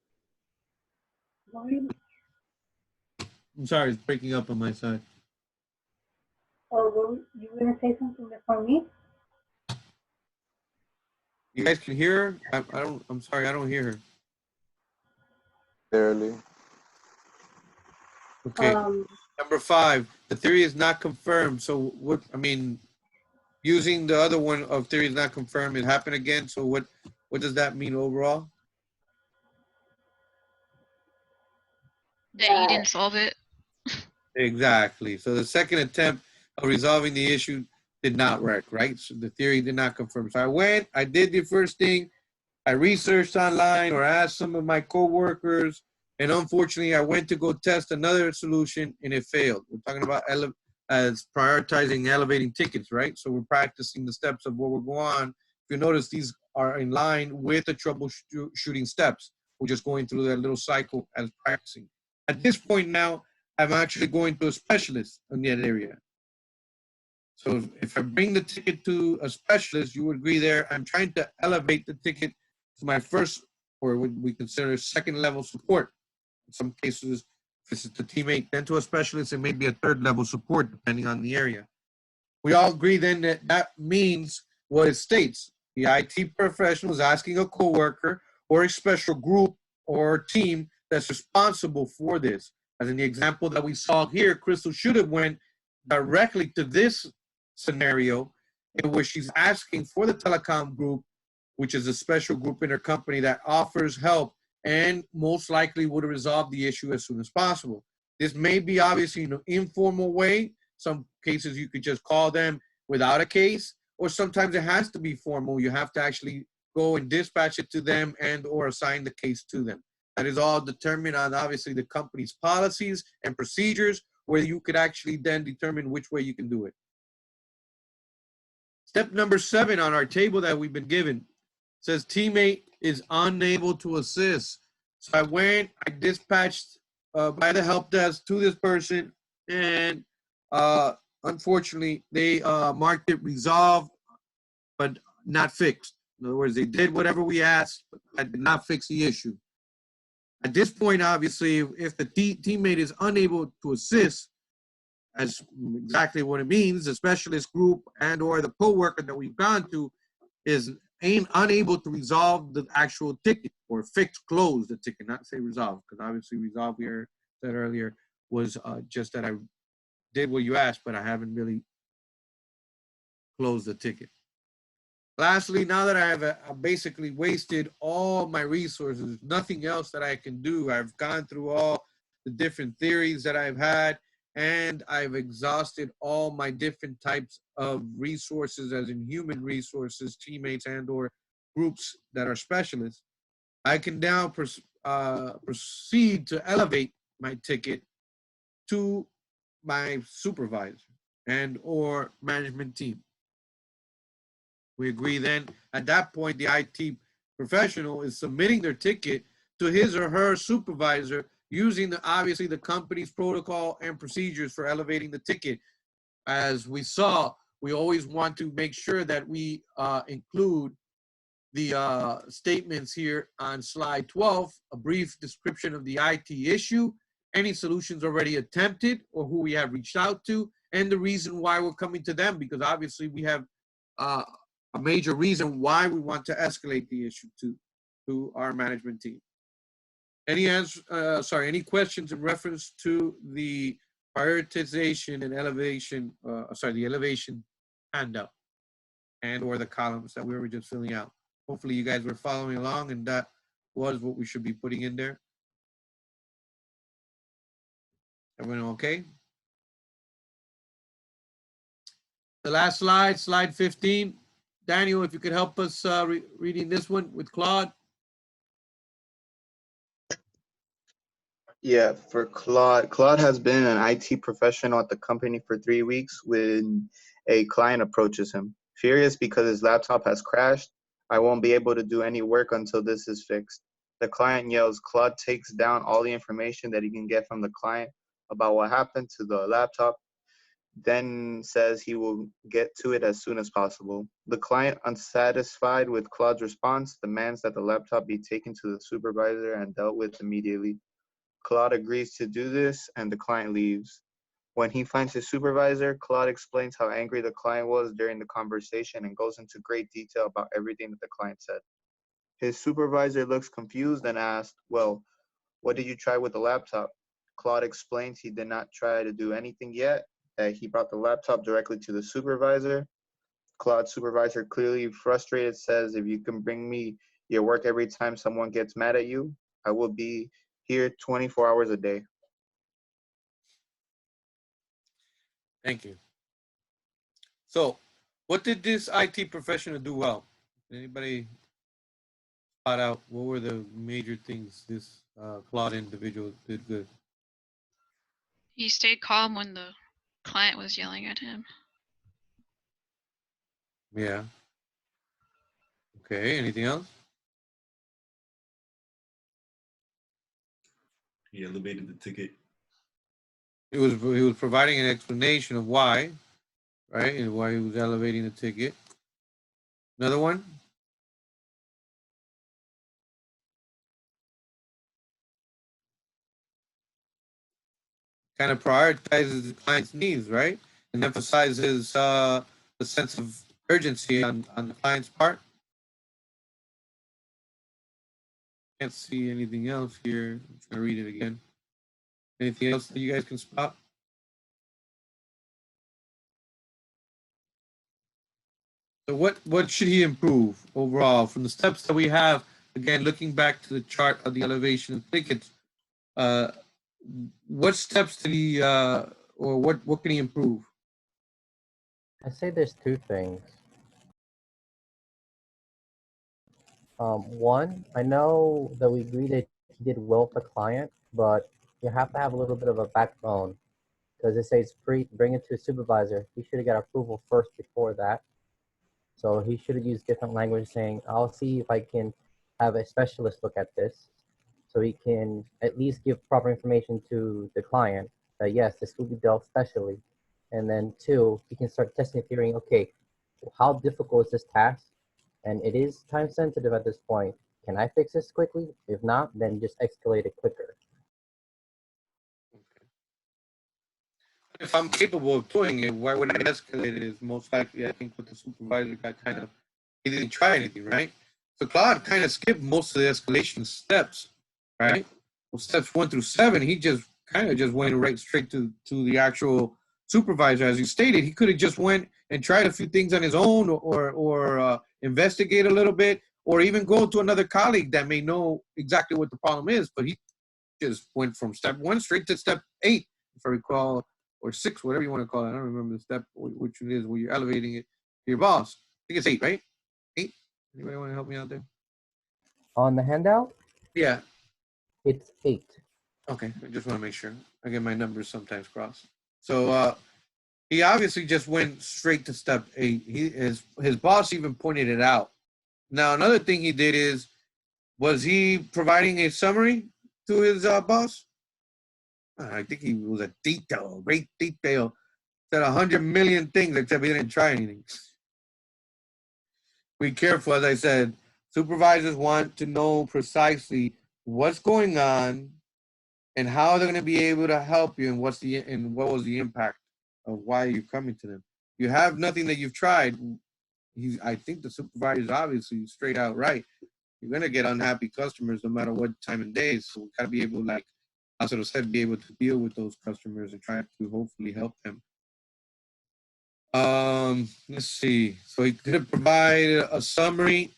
I'm sorry, it's breaking up on my side. Oh, well, you were gonna say something before me? You guys can hear her? I'm sorry, I don't hear her. Barely. Okay. Number 5, the theory is not confirmed. So what, I mean, using the other one of theory is not confirmed, it happened again. So what does that mean overall? That you didn't solve it. Exactly. So the second attempt of resolving the issue did not work, right? So the theory did not confirm. So I did the first thing, I researched online or asked some of my coworkers, and unfortunately I went to go test another solution and it failed. We're talking about as prioritizing elevating tickets, right? So we're practicing the steps of what we're going on. If you notice, these are in line with the troubleshooting steps. We're just going through that little cycle as practicing. At this point now, I'm actually going to a specialist in that area. So if I bring the ticket to a specialist, you would agree there, I'm trying to elevate the ticket to my first, or what we consider second level support. In some cases, if it's the teammate, then to a specialist, it may be a third level support, depending on the area. We all agree then that that means what it states. The IT professional is asking a coworker or a special group or team that's responsible for this. As in the example that we saw here, Crystal should have went directly to this scenario in which she's asking for the telecom group, which is a special group in her company that offers help and most likely would resolve the issue as soon as possible. This may be obviously in an informal way. Some cases you could just call them without a case, or sometimes it has to be formal. You have to actually go and dispatch it to them and or assign the case to them. That is all determined on obviously the company's policies and procedures, where you could actually then determine which way you can do it. Step number 7 on our table that we've been given says teammate is unable to assist. So I dispatched by the help desk to this person, and unfortunately they marked it resolved, but not fixed. In other words, they did whatever we asked, but I did not fix the issue. At this point, obviously, if the teammate is unable to assist, as exactly what it means, the specialist group and or the coworker that we've gone to is unable to resolve the actual ticket or close the ticket, not say resolve, because obviously resolve, we said earlier, was just that I did what you asked, but I haven't really closed the ticket. Lastly, now that I have basically wasted all my resources, nothing else that I can do. I've gone through all the different theories that I've had, and I've exhausted all my different types of resources, as in human resources, teammates and or groups that are specialists. I can now proceed to elevate my ticket to my supervisor and or management team. We agree then at that point, the IT professional is submitting their ticket to his or her supervisor using obviously the company's protocol and procedures for elevating the ticket. As we saw, we always want to make sure that we include the statements here on slide 12, a brief description of the IT issue, any solutions already attempted or who we have reached out to, and the reason why we're coming to them, because obviously we have a major reason why we want to escalate the issue to our management team. Any any questions in reference to the prioritization and elevation, the elevation handout and or the columns that we were just filling out? Hopefully you guys were following along and that was what we should be putting in there. Everyone okay? The last slide, slide 15. Daniel, if you could help us reading this one with Claude. Yeah, for Claude. Claude has been an IT professional at the company for 3 weeks when a client approaches him. Furious because his laptop has crashed. I won't be able to do any work until this is fixed. The client yells. Claude takes down all the information that he can get from the client about what happened to the laptop, then says he will get to it as soon as possible. The client, unsatisfied with Claude's response, demands that the laptop be taken to the supervisor and dealt with immediately. Claude agrees to do this and the client leaves. When he finds his supervisor, Claude explains how angry the client was during the conversation and goes into great detail about everything that the client said. His supervisor looks confused and asks, well, what did you try with the laptop? Claude explains he did not try to do anything yet, that he brought the laptop directly to the supervisor. Claude's supervisor, clearly frustrated, says, if you can bring me your work every time someone gets mad at you, I will be here 24 hours a day. Thank you. So what did this IT professional do well? Anybody spot out what were the major things this Claude individual did good? He stayed calm when the client was yelling at him. Yeah. Okay, anything else? He elevated the ticket. He was providing an explanation of why, right? And why he was elevating the ticket. Another one? Kind of prioritizes the client's needs, right? And emphasizes the sense of urgency on the client's part. Can't see anything else here. I'm trying to read it again. Anything else that you guys can spot? So what should he improve overall from the steps that we have? Again, looking back to the chart of the elevation of tickets, what steps did he or what can he improve? I say there's two things. One, I know that we agree that he did well with the client, but you have to have a little bit of a backbone because it says bring it to a supervisor. He should have got approval first before that. So he should have used different language saying, I'll see if I can have a specialist look at this so he can at least give proper information to the client that yes, this will be dealt specially. And then two, he can start testing theory, okay, how difficult is this task? And it is time sensitive at this point. Can I fix this quickly? If not, then just escalate it quicker. If I'm capable of doing it, why would I escalate it? Is most likely, I think, what the supervisor got kind of, he didn't try anything, right? So Claude kind of skipped most of the escalation steps, right? Well, steps 1 through 7, he just kind of just went right straight to the actual supervisor. As you stated, he could have just went and tried a few things on his own or investigate a little bit or even go to another colleague that may know exactly what the problem is. But he just went from step 1 straight to step 8, if I recall, or 6, whatever you want to call it. I don't remember the step, which it is, where you're elevating it to your boss. I think it's 8, right? 8? Anybody want to help me out there? On the handout, Yeah. it's 8. Okay, I just want to make sure. I get my numbers sometimes crossed. So he obviously just went straight to step 8. His boss even pointed it out. Now, another thing he did is, was he providing a summary to his boss? I think he was a detail, great detail. Said 100 million things, except he didn't try anything. Be careful, as I said, Supervisors want to know precisely what's going on and how they're going to be able to help you, and what was the impact of why you're coming to them. You have nothing that you've tried. I think the supervisor is obviously straight out right. You're going to get unhappy customers no matter what time and day. So we got to be able, like I sort of said, be able to deal with those customers and try to hopefully help them. Let's see. So he could provide a summary,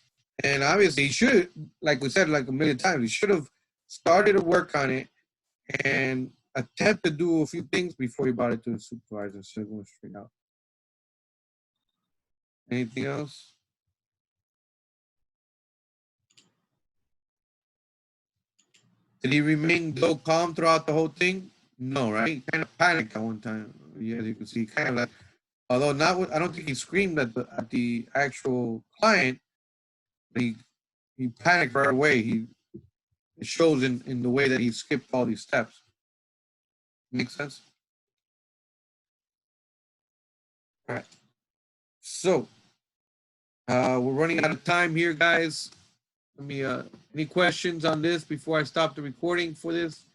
and obviously he should, like we said like a million times, he should have started to work on it and attempt to do a few things before he brought it to the supervisor instead of going straight out. Anything else? Did he remain so calm throughout the whole thing? No, right? He kind of panicked at one time. Yeah, as you can see, kind of like, although not, I don't think he screamed at the actual client, but he panicked right away. It shows in the way that he skipped all these steps. Make sense? All right. So we're running out of time here, guys. Let me any questions on this before I stop the recording for this?